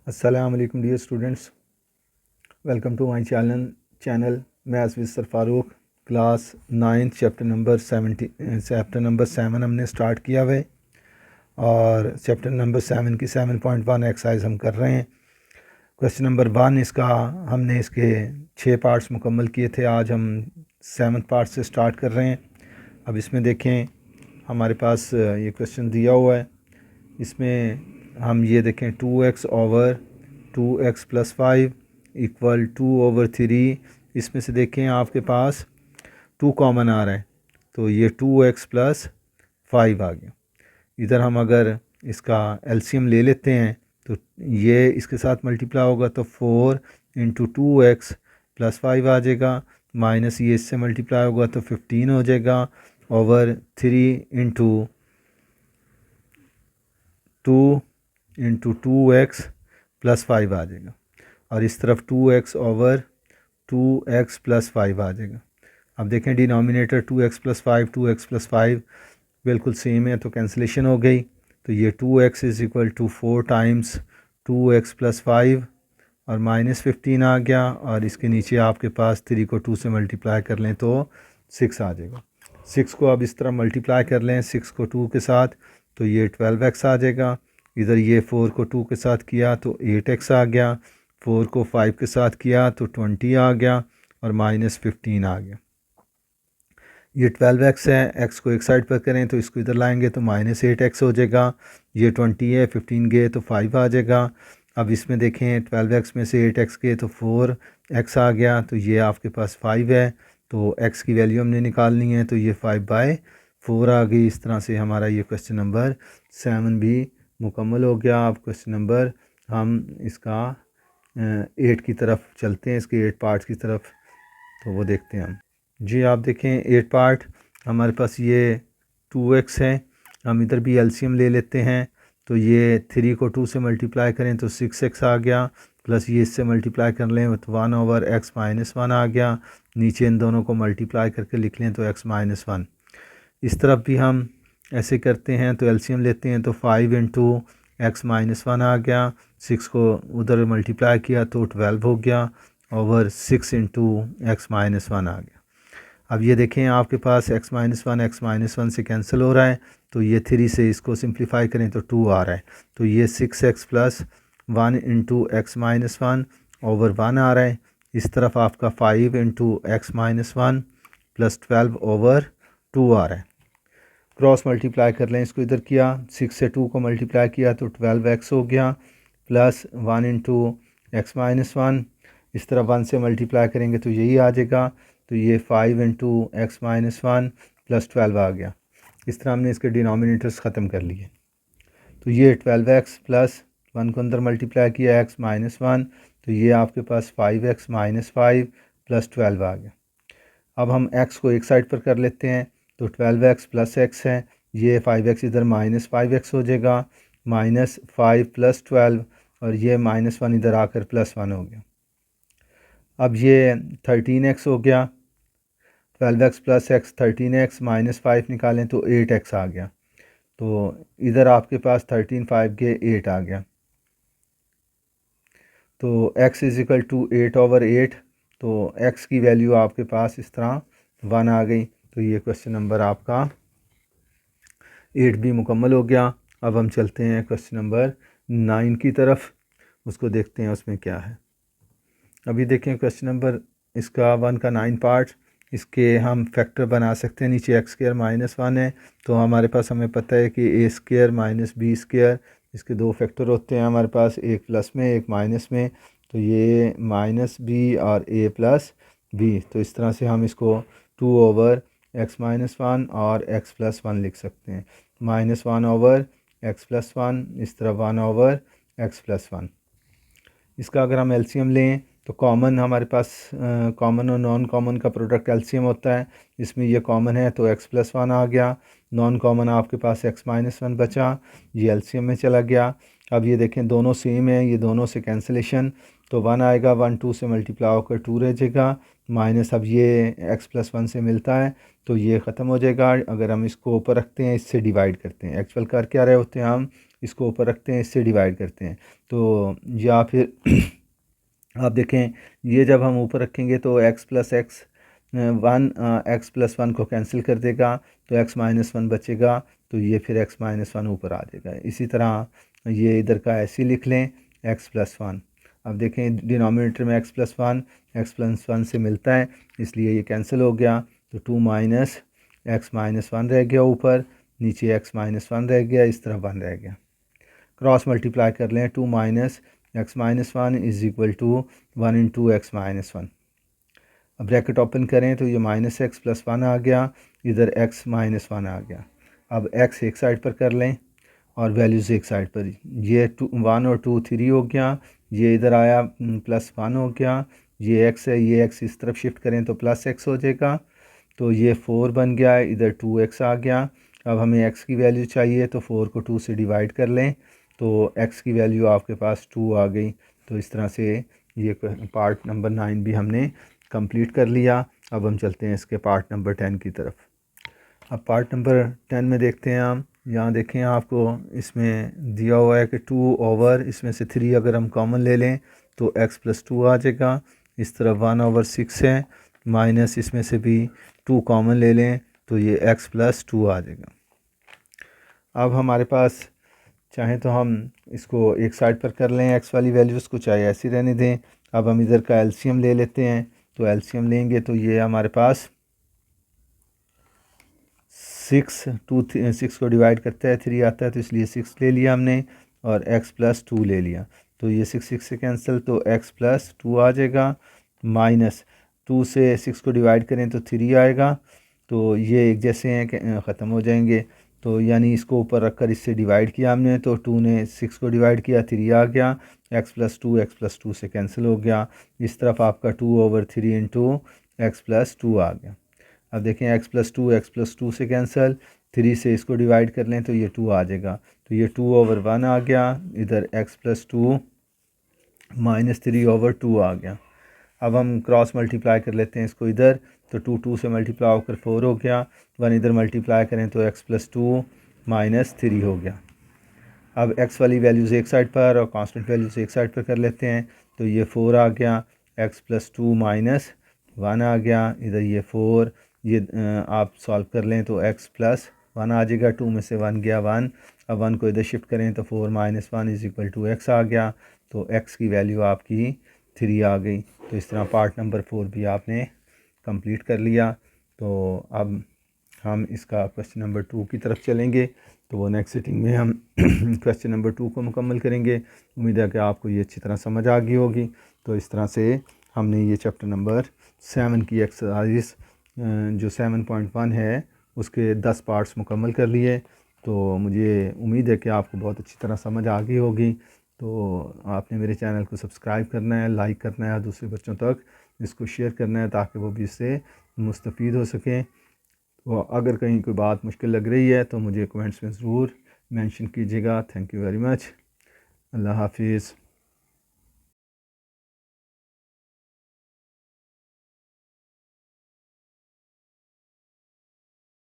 अस्सलाम वालेकुम dear students, welcome to my channel. मैं sir Farooq, class 9 chapter number 7 हमने स्टार्ट किया हुआ है और चैप्टर नंबर 7 की 7.1 एक्सरसाइज हम कर रहे हैं। क्वेश्चन नंबर 1 इसका हमने इसके 6 पार्ट्स मुकम्मल किए थे। आज हम 7th पार्ट से स्टार्ट कर रहे हैं। अब इसमें देखें, हमारे पास ये क्वेश्चन दिया हुआ है। इसमें हम ये देखें 2x over 2x plus 5 equal 2/3। इसमें से देखें आपके पास 2 कॉमन आ रहा है, तो ये 2x प्लस 5 आ गया। इधर हम अगर इसका एलसीएम ले लेते हैं तो ये इसके साथ मल्टीप्लाई होगा तो 4 इंटू 2x प्लस 5 आ जाएगा, माइनस ये इससे मल्टीप्लाई होगा तो 15 हो जाएगा, ओवर 3 इंटू 2x प्लस 5 आ जाएगा, और इस तरफ 2x ओवर 2x प्लस 5 आ जाएगा। अब देखें डिनोमिनेटर 2x प्लस 5 बिल्कुल सेम है, तो कैंसिलेशन हो गई। तो ये 2x is equal to 4 times 2x plus 5 और माइनस 15 आ गया, और इसके नीचे आपके पास 3 को 2 से मल्टीप्लाई कर लें तो 6 आ जाएगा। 6 को अब इस तरह मल्टीप्लाई कर लें 6 को 2 के साथ, तो ये 12x आ जाएगा। इधर ये 4 को 2 के साथ किया तो 8x आ गया, 4 को 5 के साथ किया तो 20 आ गया, और माइनस 15 आ गया। ये 12x है, x को एक साइड पर करें तो इसको इधर लाएंगे तो माइनस 8x हो जाएगा। ये 20 है, 15 गए तो 5 आ जाएगा। अब इसमें देखें 12x में से 8x गए तो 4x आ गया, तो ये आपके पास 5 है, तो x की वैल्यू हमने निकालनी है, तो ये 5/4 आ गई। इस तरह से हमारा ये क्वेश्चन नंबर 7 भी मुकम्मल हो गया। अब क्वेश्चन नंबर हम इसका 8 की तरफ चलते हैं, इसके 8 पार्ट्स की तरफ, तो वो देखते हैं हम। जी आप देखें 8 पार्ट हमारे पास ये 2x है। हम इधर भी एलसीएम ले लेते हैं, तो ये 3 को 2 से मल्टीप्लाई करें तो 6x आ गया, प्लस ये इससे मल्टीप्लाई कर लें तो 1/x माइनस 1 आ गया। नीचे इन दोनों को मल्टीप्लाई करके लिख लें तो x माइनस 1। इस तरफ भी हम ऐसे करते हैं, तो एलसीएम लेते हैं तो 5 इंटू x माइनस 1 आ गया, 6 को उधर मल्टीप्लाई किया तो 12 हो गया, ओवर 6 इंटू x माइनस 1 आ गया। अब ये देखें आपके पास x माइनस 1 से कैंसिल हो रहा है, तो ये 3 से इसको सिंप्लीफाई करें तो 2 आ रहा है, तो ये 6x plus 1 into x minus 1 over 1 आ रहा है। इस तरफ आपका 5 into x minus 1 plus 12 over 2 आ रहा है। क्रॉस मल्टीप्लाई कर लें, इसको इधर किया, 6 से 2 को मल्टीप्लाई किया तो 12x हो गया, प्लस 1 इंटू एक्स माइनस 1, इस तरह 1 से मल्टीप्लाई करेंगे तो यही आ जाएगा, तो ये 5 इंटू एक्स माइनस 1 प्लस 12 आ गया। इस तरह हमने इसके डिनोमिनेटर्स ख़त्म कर लिए, तो ये 12x प्लस 1 को अंदर मल्टीप्लाई किया एक्स माइनस 1, तो ये आपके पास 5x माइनस 5 प्लस 12 आ गया। अब हम x को एक साइड पर कर लेते हैं, तो 12x प्लस x है, ये 5x इधर माइनस 5x हो जाएगा, माइनस 5 प्लस 12, और ये माइनस 1 इधर आकर प्लस 1 हो गया। अब ये 13x हो गया, 12x plus x 13x minus 5 निकालें तो 8x आ गया, तो इधर आपके पास 13 5 के 8 आ गया, तो x इज़ इक्वल टू 8/8, तो x की वैल्यू आपके पास इस तरह 1 आ गई। तो ये क्वेश्चन नंबर आपका 8 भी मुकम्मल हो गया। अब हम चलते हैं क्वेश्चन नंबर 9 की तरफ, उसको देखते हैं उसमें क्या है। अभी देखें क्वेश्चन नंबर इसका 1 का 9 पार्ट, इसके हम फैक्टर बना सकते हैं। नीचे x² माइनस 1 है, तो हमारे पास हमें पता है कि a² माइनस b², इसके 2 फैक्टर होते हैं हमारे पास, एक प्लस में एक माइनस में, तो ये माइनस b और a प्लस b, तो इस तरह से हम इसको 2/x माइनस 1 और x प्लस 1 लिख सकते हैं, माइनस 1/x प्लस 1, इस तरह 1/x प्लस 1। इसका अगर हम एलसीएम लें तो कॉमन हमारे पास कॉमन और नॉन कॉमन का प्रोडक्ट एलसीएम होता है। इसमें ये कॉमन है तो x प्लस 1 आ गया, नॉन कॉमन आपके पास x माइनस 1 बचा, ये एलसीएम में चला गया। अब ये देखें दोनों सेम है, ये दोनों से कैंसिलेशन, तो 1 आएगा, 1 2 से मल्टीप्लाई होकर 2 रह जाएगा, माइनस अब ये x+1 से मिलता है तो ये ख़त्म हो जाएगा। अगर हम इसको ऊपर रखते हैं, इससे डिवाइड करते हैं, एक्चुअल कर क्या रहे होते हैं हम, इसको ऊपर रखते हैं, इससे डिवाइड करते हैं। तो या फिर आप देखें, ये जब हम ऊपर रखेंगे तो x+1 को कैंसिल कर देगा, तो x-1 बचेगा, तो ये फिर x-1 ऊपर आ जाएगा। इसी तरह ये इधर का ऐसे लिख लें x+1। अब देखें डिनोमिनेटर में x+1 से मिलता है, इसलिए ये कैंसिल हो गया, तो 2 माइनस x-1 रह गया ऊपर, नीचे x-1 रह गया, इस तरह 1 रह गया। क्रॉस मल्टीप्लाई कर लें, 2 minus x-1 is equal to 1 into x-1। अब ब्रैकेट ओपन करें तो ये -x+1 आ गया, इधर x-1 आ गया। अब x एक साइड पर कर लें और वैल्यूज़ एक साइड पर, ये 1 और 2 3 हो गया, ये इधर आया +1 हो गया, ये x है, ये x इस तरफ शिफ्ट करें तो +x हो जाएगा, तो ये 4 बन गया, इधर 2x आ गया। अब हमें x की वैल्यू चाहिए तो 4 को 2 से डिवाइड कर लें, तो x की वैल्यू आपके पास 2 आ गई। तो इस तरह से ये पार्ट नंबर 9 भी हमने कंप्लीट कर लिया। अब हम चलते हैं इसके पार्ट नंबर 10 की तरफ। अब पार्ट नंबर 10 में देखते हैं हम, यहाँ देखें आपको इसमें दिया हुआ है कि 2 ओवर इसमें से 3 अगर हम कॉमन ले लें तो x+2 आ जाएगा। इस तरफ 1/6 है, माइनस इसमें से भी 2 कॉमन ले लें तो ये x+2 आ जाएगा। अब हमारे पास चाहें तो हम इसको एक साइड पर कर लें x वाली वैल्यूज़ को, चाहे ऐसी रहने दें। अब हम इधर का एलसीएम ले लेते हैं, तो एलसीएम लेंगे तो ये हमारे पास 6 को डिवाइड करता है 3 आता है, तो इसलिए 6 ले लिया हमने और x+2 ले लिया, तो ये 6 से कैंसिल, तो x+2 आ जाएगा। माइनस 2 से 6 को डिवाइड करें तो 3 आएगा, तो ये एक जैसे हैं ख़त्म हो जाएंगे। तो यानी इसको ऊपर रखकर इससे डिवाइड किया हमने, तो 2 ने 6 को डिवाइड किया, 3 आ गया, x+2 से कैंसिल हो गया। इस तरफ आपका 2/3 इंटू x+2 आ गया। अब देखें x+2 से कैंसिल, 3 से इसको डिवाइड कर लें तो ये 2 आ जाएगा, तो ये 2/1 आ गया, इधर x+2 -3/2 आ गया। अब हम क्रॉस मल्टीप्लाई कर लेते हैं इसको इधर, तो 2 से मल्टीप्लाई होकर 4 हो गया, 1 इधर मल्टीप्लाई करें तो x+2 -3 हो गया। अब x वाली वैल्यूज़ एक साइड पर और कांस्टेंट वैल्यूज़ एक साइड पर कर लेते हैं, तो ये 4 आ गया, x+2 -1 आ गया, इधर ये 4, ये आप सॉल्व कर लें तो x+1 आ जाएगा, 2 में से 1 गया 1, अब 1 को इधर शिफ्ट करें तो 4 - 1 = x आ गया, तो x की वैल्यू आपकी 3 आ गई। तो इस तरह पार्ट नंबर 4 भी आपने कंप्लीट कर लिया। तो अब हम इसका क्वेश्चन नंबर 2 की तरफ चलेंगे, तो वो नेक्स्ट सिटिंग में हम क्वेश्चन नंबर 2 को मुकम्मल करेंगे। उम्मीद है कि आपको ये अच्छी तरह समझ आ गई होगी। तो इस तरह से हमने ये चैप्टर नंबर 7 की एक्सरसाइज जो 7.1 है उसके 10 पार्ट्स मुकम्मल कर लिए। तो मुझे उम्मीद है कि आपको बहुत अच्छी तरह समझ आ गई होगी। तो आपने मेरे चैनल को सब्सक्राइब करना है, लाइक करना है और दूसरे बच्चों तक इसको शेयर करना है ताकि वो भी इससे मुस्तफ़ीद हो सकें। तो अगर कहीं कोई बात मुश्किल लग रही है तो मुझे कमेंट्स में ज़रूर मेंशन कीजिएगा। Thank you very much. अल्लाह हाफिज़।